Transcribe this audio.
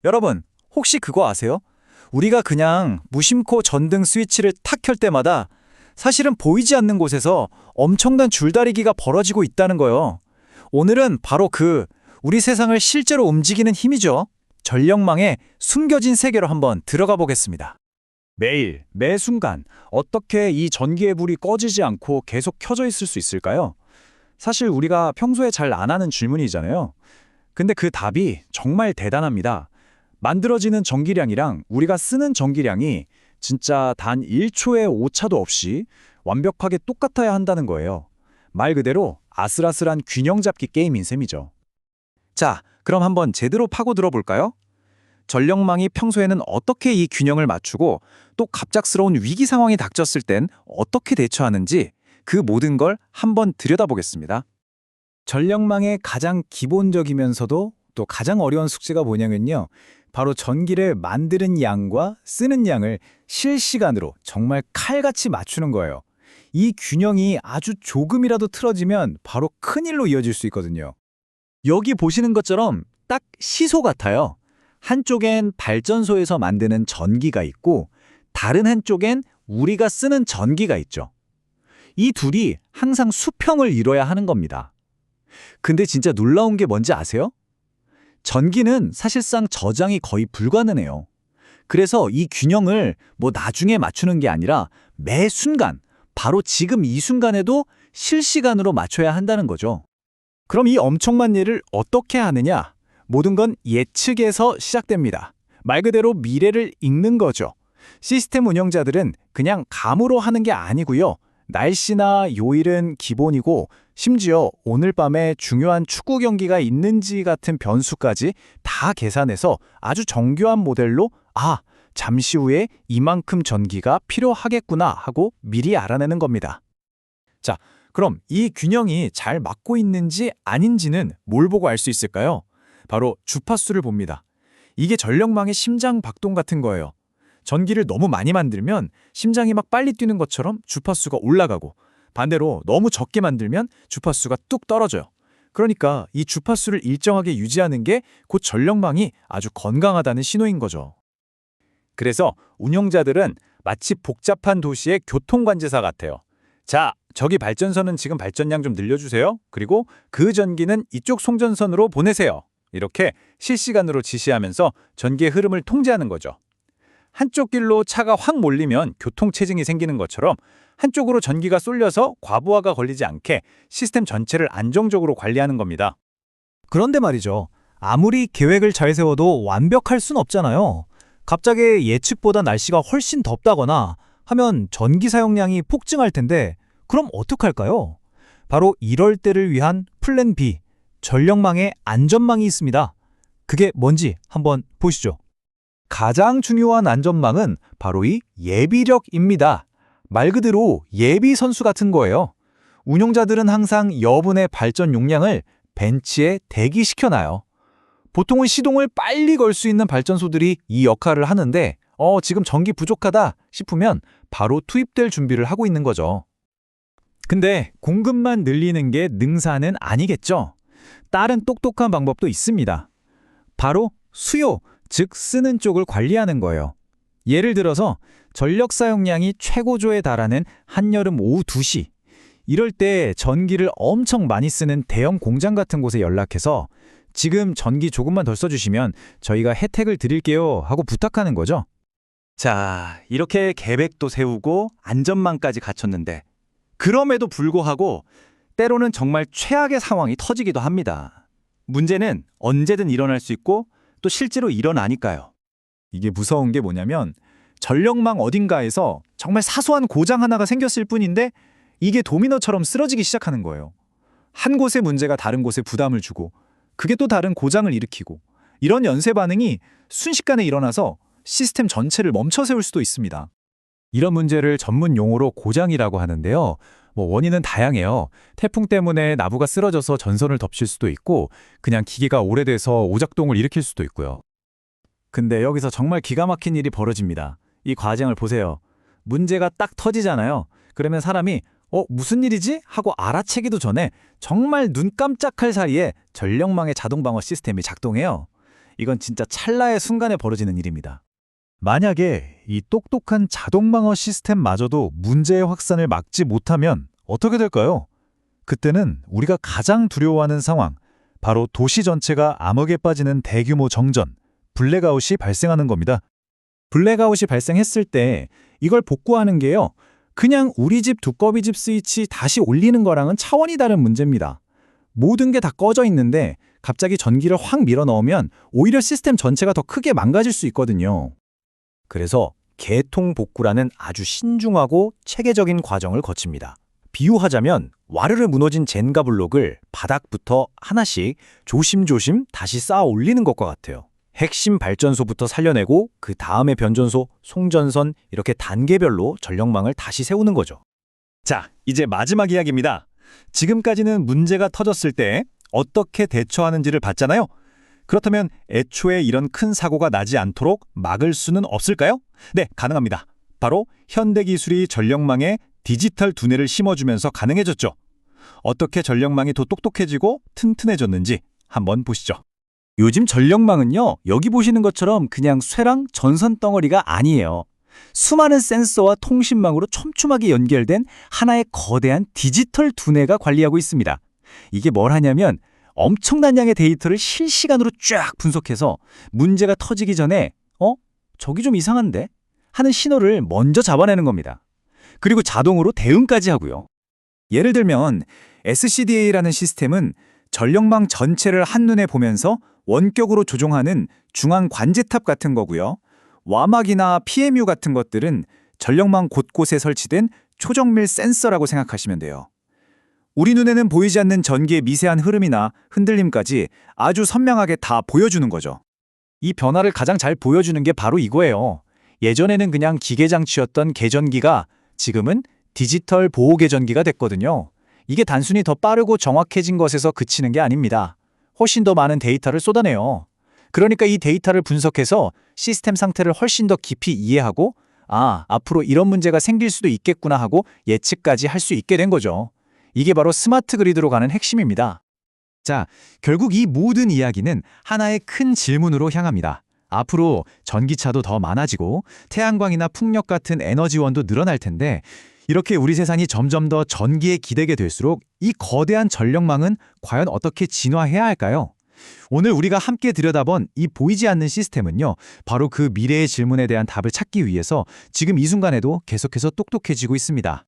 여러분, 혹시 그거 아세요? 우리가 그냥 무심코 전등 스위치를 탁 켤 때마다 사실은 보이지 않는 곳에서 엄청난 줄다리기가 벌어지고 있다는 거요. 오늘은 바로 우리 세상을 실제로 움직이는 힘이죠. 전력망의 숨겨진 세계로 한번 들어가 보겠습니다. 매일, 매 순간 어떻게 이 전기의 불이 꺼지지 않고 계속 켜져 있을 수 있을까요? 사실 우리가 평소에 잘 안 하는 질문이잖아요. 근데 그 답이 정말 대단합니다. 만들어지는 전기량이랑 우리가 쓰는 전기량이 진짜 단 1초의 오차도 없이 완벽하게 똑같아야 한다는 거예요. 말 그대로 아슬아슬한 균형 잡기 게임인 셈이죠. 자, 그럼 한번 제대로 파고들어 볼까요? 전력망이 평소에는 어떻게 이 균형을 맞추고 또 갑작스러운 위기 상황이 닥쳤을 땐 어떻게 대처하는지 그 모든 걸 한번 들여다보겠습니다. 전력망의 가장 기본적이면서도 또 가장 어려운 숙제가 뭐냐면요. 바로 전기를 만드는 양과 쓰는 양을 실시간으로 정말 칼같이 맞추는 거예요. 이 균형이 아주 조금이라도 틀어지면 바로 큰일로 이어질 수 있거든요. 여기 보시는 것처럼 딱 시소 같아요. 한쪽엔 발전소에서 만드는 전기가 있고 다른 한쪽엔 우리가 쓰는 전기가 있죠. 이 둘이 항상 수평을 이뤄야 하는 겁니다. 근데 진짜 놀라운 게 뭔지 아세요? 전기는 사실상 저장이 거의 불가능해요. 그래서 이 균형을 나중에 맞추는 게 아니라 매 순간, 바로 지금 이 순간에도 실시간으로 맞춰야 한다는 거죠. 그럼 이 엄청난 일을 어떻게 하느냐? 모든 건 예측에서 시작됩니다. 말 그대로 미래를 읽는 거죠. 시스템 운영자들은 그냥 감으로 하는 게 아니고요. 날씨나 요일은 기본이고 심지어 오늘 밤에 중요한 축구 경기가 있는지 같은 변수까지 다 계산해서 아주 정교한 모델로 잠시 후에 이만큼 전기가 필요하겠구나 하고 미리 알아내는 겁니다. 자, 그럼 이 균형이 잘 맞고 있는지 아닌지는 뭘 보고 알 수 있을까요? 바로 주파수를 봅니다. 이게 전력망의 심장 박동 같은 거예요. 전기를 너무 많이 만들면 심장이 막 빨리 뛰는 것처럼 주파수가 올라가고 반대로 너무 적게 만들면 주파수가 뚝 떨어져요. 그러니까 이 주파수를 일정하게 유지하는 게 곧 전력망이 아주 건강하다는 신호인 거죠. 그래서 운영자들은 마치 복잡한 도시의 교통관제사 같아요. 자, 저기 발전소는 지금 발전량 좀 늘려주세요. 그리고 그 전기는 이쪽 송전선으로 보내세요. 이렇게 실시간으로 지시하면서 전기의 흐름을 통제하는 거죠. 한쪽 길로 차가 확 몰리면 교통체증이 생기는 것처럼 한쪽으로 전기가 쏠려서 과부하가 걸리지 않게 시스템 전체를 안정적으로 관리하는 겁니다. 그런데 말이죠. 아무리 계획을 잘 세워도 완벽할 순 없잖아요. 갑자기 예측보다 날씨가 훨씬 덥다거나 하면 전기 사용량이 폭증할 텐데 그럼 어떡할까요? 바로 이럴 때를 위한 플랜 B, 전력망의 안전망이 있습니다. 그게 뭔지 한번 보시죠. 가장 중요한 안전망은 바로 이 예비력입니다. 말 그대로 예비 선수 같은 거예요. 운용자들은 항상 여분의 발전 용량을 벤치에 대기시켜놔요. 보통은 시동을 빨리 걸 수 있는 발전소들이 이 역할을 하는데 지금 전기 부족하다 싶으면 바로 투입될 준비를 하고 있는 거죠. 근데 공급만 늘리는 게 능사는 아니겠죠. 다른 똑똑한 방법도 있습니다. 바로 수요, 즉 쓰는 쪽을 관리하는 거예요. 예를 들어서 전력 사용량이 최고조에 달하는 한여름 오후 2시. 이럴 때 전기를 엄청 많이 쓰는 대형 공장 같은 곳에 연락해서 지금 전기 조금만 더 써주시면 저희가 혜택을 드릴게요 하고 부탁하는 거죠. 자, 이렇게 계획도 세우고 안전망까지 갖췄는데 그럼에도 불구하고 때로는 정말 최악의 상황이 터지기도 합니다. 문제는 언제든 일어날 수 있고 또 실제로 일어나니까요. 이게 무서운 게 뭐냐면 전력망 어딘가에서 정말 사소한 고장 하나가 생겼을 뿐인데 이게 도미노처럼 쓰러지기 시작하는 거예요. 한 곳의 문제가 다른 곳에 부담을 주고 그게 또 다른 고장을 일으키고 이런 연쇄 반응이 순식간에 일어나서 시스템 전체를 멈춰 세울 수도 있습니다. 이런 문제를 전문 용어로 고장이라고 하는데요. 원인은 다양해요. 태풍 때문에 나무가 쓰러져서 전선을 덮칠 수도 있고 그냥 기계가 오래돼서 오작동을 일으킬 수도 있고요. 근데 여기서 정말 기가 막힌 일이 벌어집니다. 이 과정을 보세요. 문제가 딱 터지잖아요. 그러면 사람이 무슨 일이지? 하고 알아채기도 전에 정말 눈 깜짝할 사이에 전력망의 자동 방어 시스템이 작동해요. 이건 진짜 찰나의 순간에 벌어지는 일입니다. 만약에 이 똑똑한 자동방어 시스템마저도 문제의 확산을 막지 못하면 어떻게 될까요? 그때는 우리가 가장 두려워하는 상황, 바로 도시 전체가 암흑에 빠지는 대규모 정전, 블랙아웃이 발생하는 겁니다. 블랙아웃이 발생했을 때 이걸 복구하는 게요. 그냥 우리 집 두꺼비집 스위치 다시 올리는 거랑은 차원이 다른 문제입니다. 모든 게 다 꺼져 있는데 갑자기 전기를 확 밀어 넣으면 오히려 시스템 전체가 더 크게 망가질 수 있거든요. 그래서 개통 복구라는 아주 신중하고 체계적인 과정을 거칩니다. 비유하자면 와르르 무너진 젠가 블록을 바닥부터 하나씩 조심조심 다시 쌓아 올리는 것과 같아요. 핵심 발전소부터 살려내고 그 다음에 변전소, 송전선 이렇게 단계별로 전력망을 다시 세우는 거죠. 자, 이제 마지막 이야기입니다. 지금까지는 문제가 터졌을 때 어떻게 대처하는지를 봤잖아요. 그렇다면 애초에 이런 큰 사고가 나지 않도록 막을 수는 없을까요? 네, 가능합니다. 바로 현대기술이 전력망에 디지털 두뇌를 심어주면서 가능해졌죠. 어떻게 전력망이 더 똑똑해지고 튼튼해졌는지 한번 보시죠. 요즘 전력망은요, 여기 보시는 것처럼 그냥 쇠랑 전선 덩어리가 아니에요. 수많은 센서와 통신망으로 촘촘하게 연결된 하나의 거대한 디지털 두뇌가 관리하고 있습니다. 이게 뭘 하냐면 엄청난 양의 데이터를 실시간으로 쫙 분석해서 문제가 터지기 전에 저기 좀 이상한데? 하는 신호를 먼저 잡아내는 겁니다. 그리고 자동으로 대응까지 하고요. 예를 들면 SCDA라는 시스템은 전력망 전체를 한눈에 보면서 원격으로 조종하는 중앙 관제탑 같은 거고요. 와막이나 PMU 같은 것들은 전력망 곳곳에 설치된 초정밀 센서라고 생각하시면 돼요. 우리 눈에는 보이지 않는 전기의 미세한 흐름이나 흔들림까지 아주 선명하게 다 보여주는 거죠. 이 변화를 가장 잘 보여주는 게 바로 이거예요. 예전에는 그냥 기계장치였던 계전기가 지금은 디지털 보호계전기가 됐거든요. 이게 단순히 더 빠르고 정확해진 것에서 그치는 게 아닙니다. 훨씬 더 많은 데이터를 쏟아내요. 그러니까 이 데이터를 분석해서 시스템 상태를 훨씬 더 깊이 이해하고 앞으로 이런 문제가 생길 수도 있겠구나 하고 예측까지 할 수 있게 된 거죠. 이게 바로 스마트 그리드로 가는 핵심입니다. 자, 결국 이 모든 이야기는 하나의 큰 질문으로 향합니다. 앞으로 전기차도 더 많아지고 태양광이나 풍력 같은 에너지원도 늘어날 텐데 이렇게 우리 세상이 점점 더 전기에 기대게 될수록 이 거대한 전력망은 과연 어떻게 진화해야 할까요? 오늘 우리가 함께 들여다본 이 보이지 않는 시스템은요, 바로 그 미래의 질문에 대한 답을 찾기 위해서 지금 이 순간에도 계속해서 똑똑해지고 있습니다.